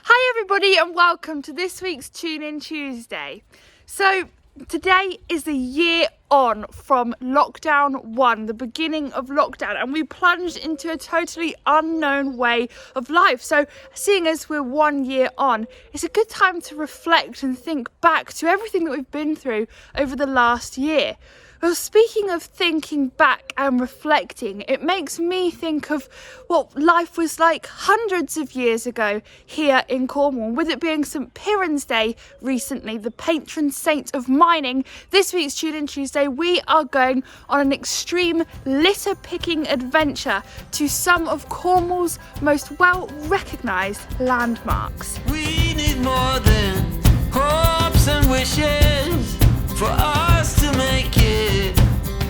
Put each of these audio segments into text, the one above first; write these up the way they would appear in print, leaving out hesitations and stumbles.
Hi everybody and welcome to this week's Tune In Tuesday. So today is the year on from lockdown 1, the beginning of lockdown, and we plunged into a totally unknown way of life. So seeing as we're 1 year on, it's a good time to reflect and think back to everything that we've been through over the last year. Well, speaking of thinking back and reflecting, it makes me think of what life was like hundreds of years ago here in Cornwall. With it being St Piran's Day recently, the patron saint of mining, this week's Tune In Tuesday, we are going on an extreme litter picking adventure to some of Cornwall's most well recognised landmarks. We need more than hopes and wishes for us to make it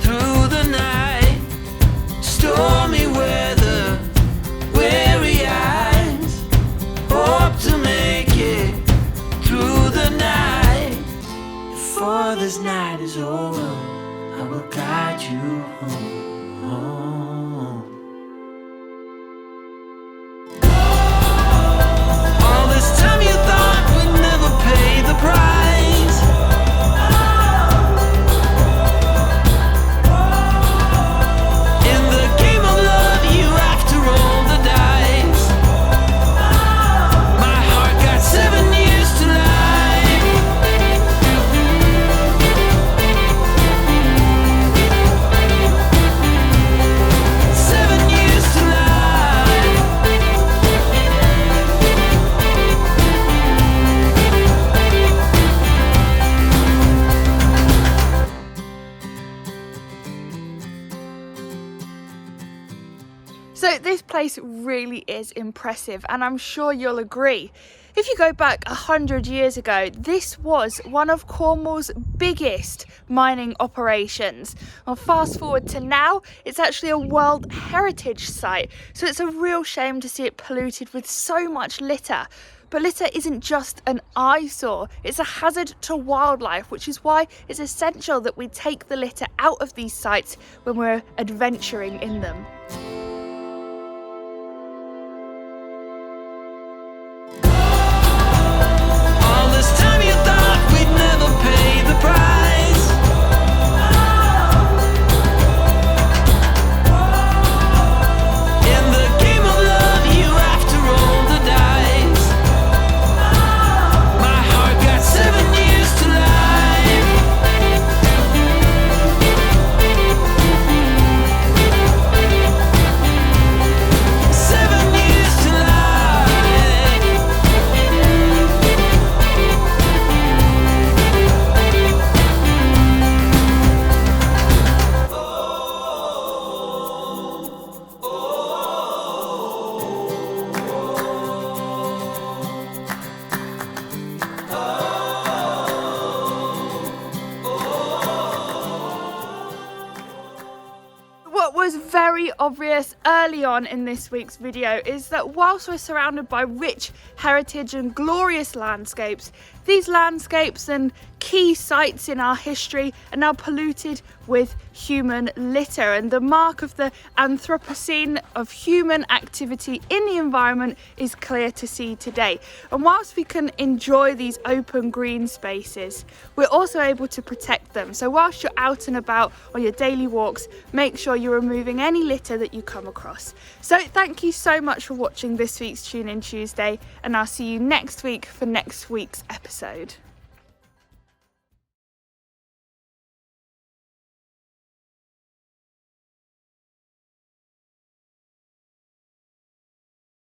through the night. Stormy weather, weary eyes, hope to make it through the night. Before this night is over, I will guide you home. All this time you thought we'd never pay the price. So this place really is impressive, and I'm sure you'll agree. If you go back 100 years ago, this was one of Cornwall's biggest mining operations. Well, fast forward to now, it's actually a World Heritage Site, so it's a real shame to see it polluted with so much litter. But litter isn't just an eyesore, it's a hazard to wildlife, which is why it's essential that we take the litter out of these sites when we're adventuring in them. What was very obvious early on in this week's video is that whilst we're surrounded by rich heritage and glorious landscapes, these landscapes and key sites in our history are now polluted with human litter, and the mark of the Anthropocene of human activity in the environment is clear to see today. And whilst we can enjoy these open green spaces, we're also able to protect them. So whilst you're out and about on your daily walks, make sure you're removing any litter that you come across. So thank you so much for watching this week's Tune In Tuesday, and I'll see you next week for next week's episode.